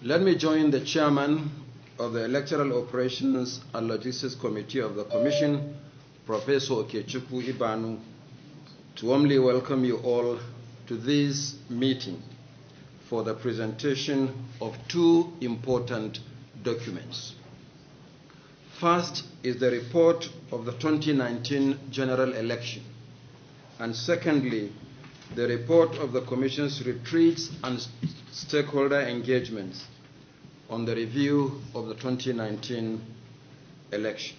Let me join the Chairman of the Electoral Operations and Logistics Committee of the Commission, Professor Okechukwu Ibanu, to warmly welcome you all to this meeting for the presentation of two important documents. First is the report of the 2019 general election, and secondly, the report of the Commission's retreats and stakeholder engagements on the review of the 2019 election.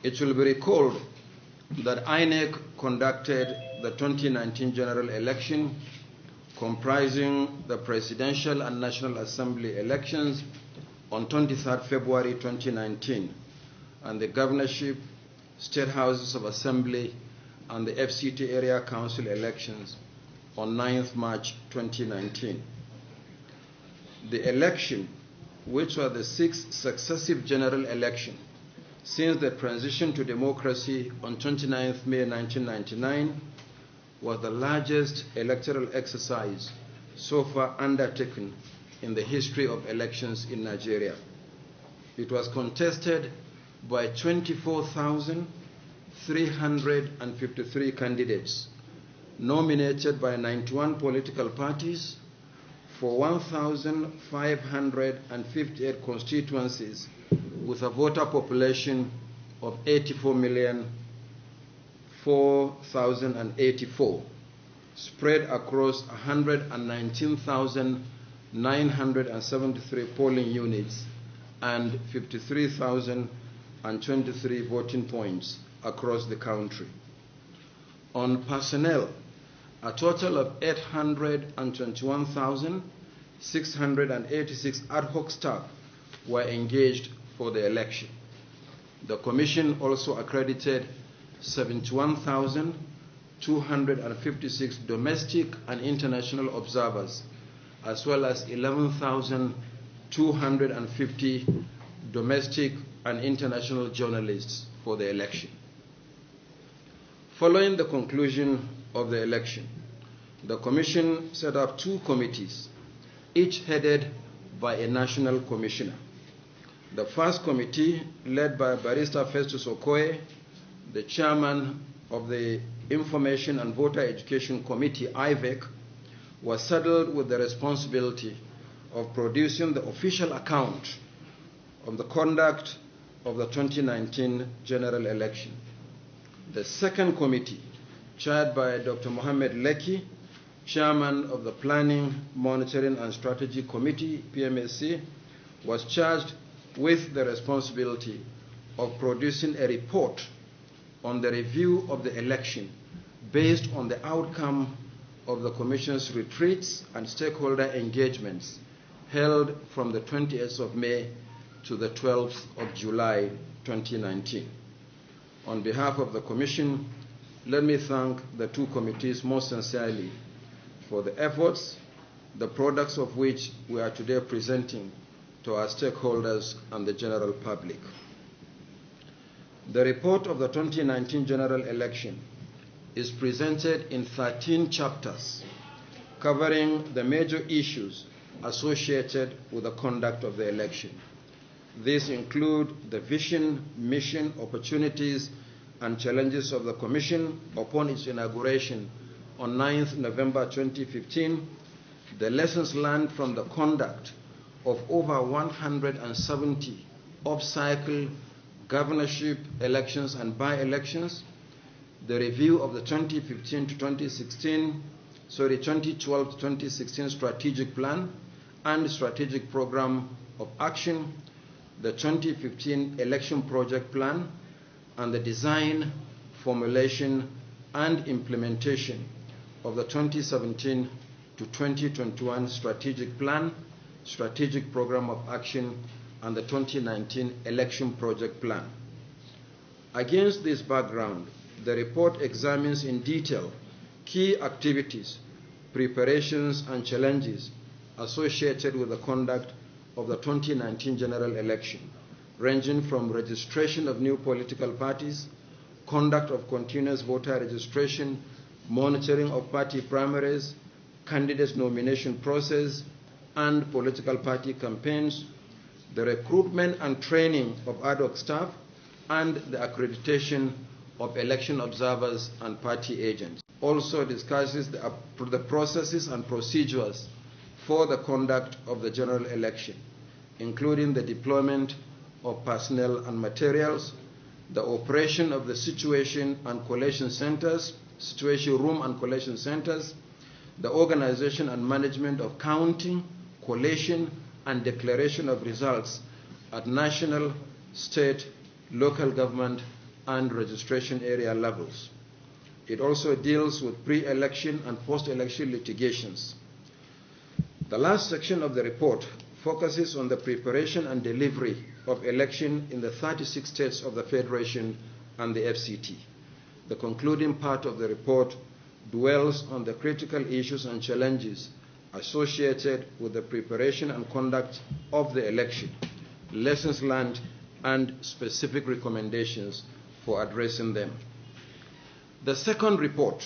It will be recalled that INEC conducted the 2019 general election comprising the Presidential and National Assembly elections on 23rd February 2019 and the governorship, state houses of assembly, and the FCT area council elections on 9th March 2019. The election, which was the sixth successive general election since the transition to democracy on 29th May 1999, was the largest electoral exercise so far undertaken in the history of elections in Nigeria. It was contested by 24,353 candidates, nominated by 91 political parties for 1,558 constituencies with a voter population of 84,484, spread across 119,973 polling units and 53,023 voting points across the country. On personnel, a total of 821,686 ad hoc staff were engaged for the election. The Commission also accredited 71,256 domestic and international observers, as well as 11,250 domestic and international journalists for the election. Following the conclusion of the election, the Commission set up two committees, each headed by a national commissioner. The first committee, led by Barrister Festus Okoye, the chairman of the Information and Voter Education Committee, IVEC, was saddled with the responsibility of producing the official account of the conduct of the 2019 general election. The second committee, chaired by Dr. Mohammed Lekki, chairman of the Planning, Monitoring and Strategy Committee, PMSC, was charged with the responsibility of producing a report on the review of the election based on the outcome of the Commission's retreats and stakeholder engagements held from the 20th of May to the 12th of July 2019. On behalf of the Commission, let me thank the two committees most sincerely for the efforts, the products of which we are today presenting to our stakeholders and the general public. The report of the 2019 general election is presented in 13 chapters, covering the major issues associated with the conduct of the election. These include the vision, mission, opportunities, and challenges of the Commission upon its inauguration on 9th November 2015, the lessons learned from the conduct of over 170 off-cycle governorship elections and by-elections, the review of the 2012 to 2016 strategic plan and strategic program of action, the 2015 election project plan, and the design, formulation, and implementation of the 2017 to 2021 strategic plan, strategic program of action, and the 2019 election project plan. Against this background, the report examines in detail key activities, preparations, and challenges associated with the conduct of the 2019 general election, ranging from registration of new political parties, conduct of continuous voter registration, monitoring of party primaries, candidates nomination process, and political party campaigns, the recruitment and training of ad hoc staff, and the accreditation of election observers and party agents. Also discusses the processes and procedures for the conduct of the general election, including the deployment of personnel and materials, the operation of the situation room and collation centers, the organization and management of counting, collation, and declaration of results at national, state, local government, and registration area levels. It also deals with pre-election and post-election litigations. The last section of the report focuses on the preparation and delivery of election in the 36 states of the Federation and the FCT. The concluding part of the report dwells on the critical issues and challenges associated with the preparation and conduct of the election, lessons learned, and specific recommendations for addressing them. The second report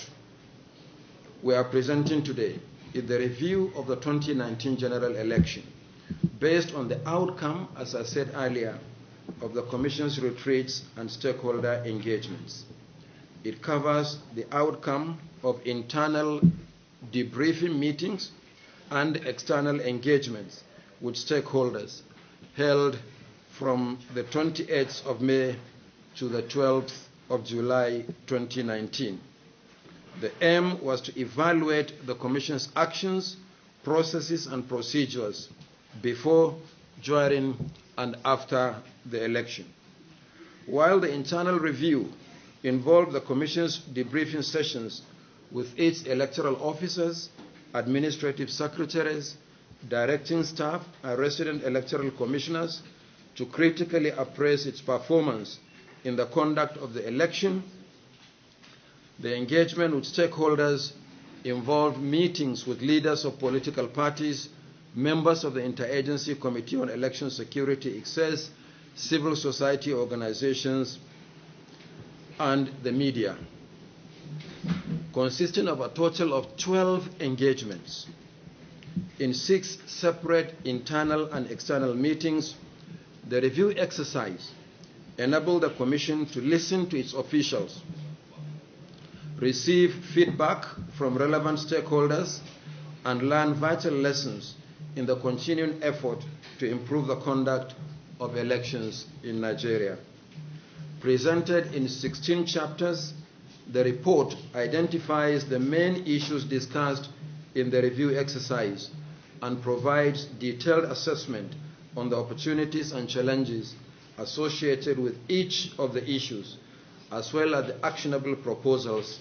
we are presenting today is the review of the 2019 general election based on the outcome, as I said earlier, of the Commission's retreats and stakeholder engagements. It covers the outcome of internal debriefing meetings and external engagements with stakeholders held from the 28th of May to the 12th of July 2019. The aim was to evaluate the Commission's actions, processes, and procedures before, during, and after the election. While the internal review involved the Commission's debriefing sessions with its electoral officers, administrative secretaries, directing staff, and resident electoral commissioners to critically appraise its performance in the conduct of the election, the engagement with stakeholders involved meetings with leaders of political parties, members of the Interagency Committee on Election Security, ICSES, civil society organizations, and the media. Consisting of a total of 12 engagements in 6 separate internal and external meetings, the review exercise enabled the Commission to listen to its officials, receive feedback from relevant stakeholders, and learn vital lessons in the continuing effort to improve the conduct of elections in Nigeria. Presented in 16 chapters, the report identifies the main issues discussed in the review exercise and provides detailed assessment on the opportunities and challenges associated with each of the issues, as well as the actionable proposals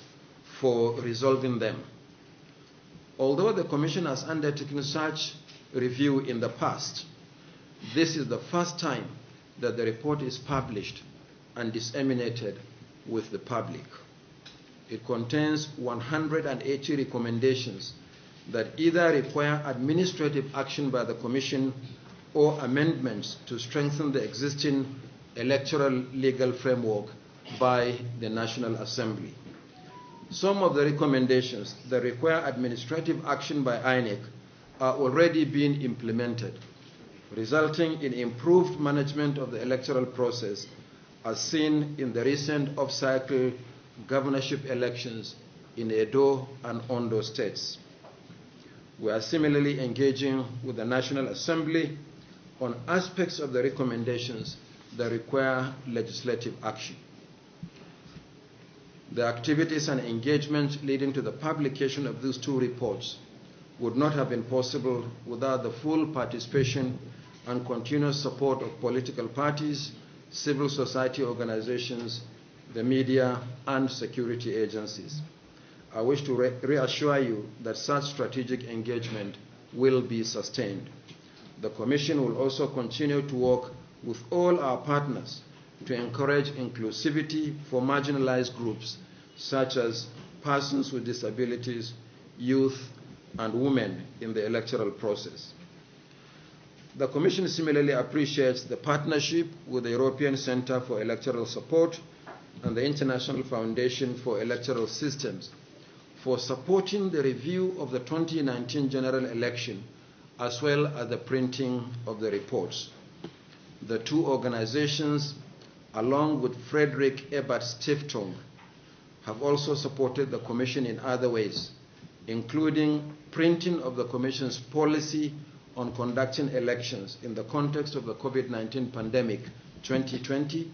for resolving them. Although the Commission has undertaken such review in the past, this is the first time that the report is published and disseminated with the public. It contains 180 recommendations that either require administrative action by the Commission or amendments to strengthen the existing electoral legal framework by the National Assembly. Some of the recommendations that require administrative action by INEC are already being implemented, resulting in improved management of the electoral process, as seen in the recent off-cycle governorship elections in Edo and Ondo states. We are similarly engaging with the National Assembly on aspects of the recommendations that require legislative action. The activities and engagement leading to the publication of these 2 reports would not have been possible without the full participation and continuous support of political parties, civil society organizations, the media, and security agencies. I wish to reassure you that such strategic engagement will be sustained. The Commission will also continue to work with all our partners to encourage inclusivity for marginalized groups such as persons with disabilities, youth, and women in the electoral process. The Commission similarly appreciates the partnership with the European Center for Electoral Support and the International Foundation for Electoral Systems for supporting the review of the 2019 general election as well as the printing of the reports. The two organizations, along with Frederick Ebert Stiftung, have also supported the Commission in other ways, including printing of the Commission's policy on conducting elections in the context of the COVID-19 pandemic 2020,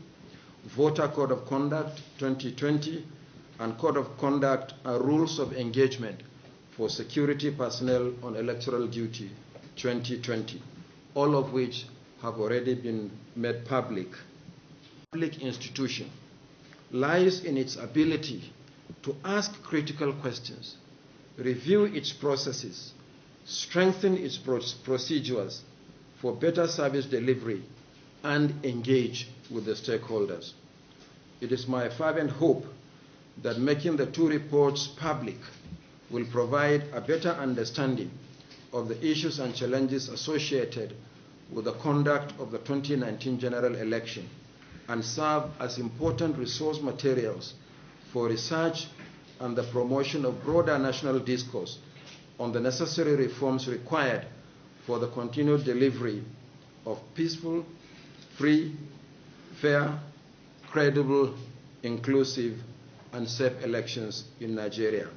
Voter Code of Conduct 2020, and Code of Conduct and Rules of Engagement for Security Personnel on Electoral Duty 2020, all of which have already been made public. Public institution lies in its ability to ask critical questions, review its processes, strengthen its procedures for better service delivery, and engage with the stakeholders. It is my fervent hope that making the two reports public will provide a better understanding of the issues and challenges associated with the conduct of the 2019 general election and serve as important resource materials for research and the promotion of broader national discourse on the necessary reforms required for the continued delivery of peaceful, free, fair, credible, inclusive, and safe elections in Nigeria.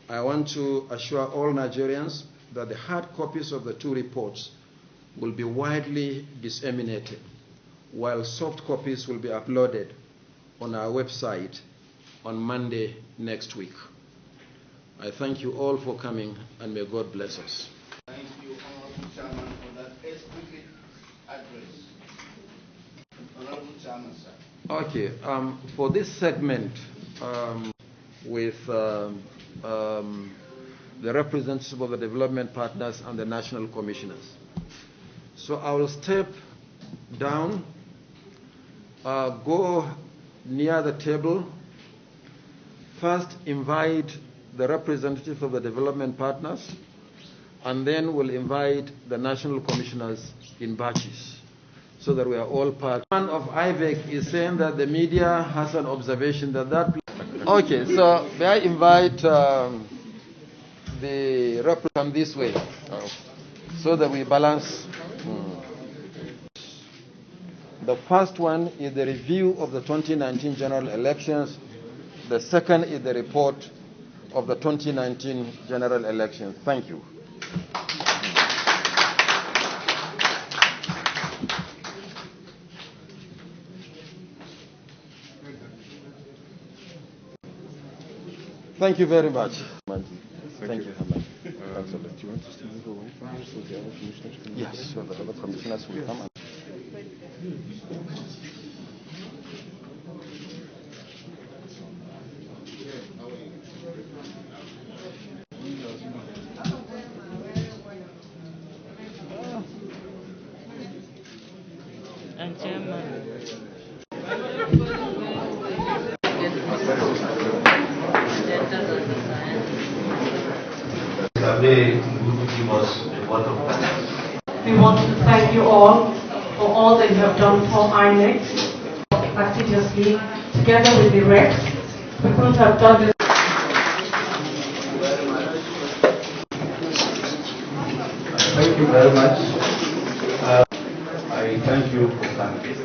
I want to assure all Nigerians that the hard copies of the two reports will be widely disseminated, while soft copies will be uploaded on our website on Monday next week. I thank you all for coming, and may God bless us. Thank you, Honorable Chairman, for that explicit address. Honorable Chairman, sir. Okay, for this segment, with the representatives of the development partners and the national commissioners. So I will step down, go near the table, first invite the representative of the development partners, and then we'll invite the national commissioners in batches, so that we are all part. One of INEC is saying that the media has an observation that Okay, so may I invite the representative this way, so that we balance. The first one is the review of the 2019 general elections. The second is the report of the 2019 general elections. Thank you. Thank you very much. Thank you. Do you want us to move away from here so the other commissioners can? Yes, so the other commissioners will come. And Chairman. We want to thank you all for all that you have done for INEC fastidiously, together with the reps. We couldn't have done this. Thank you very much. I thank you for coming.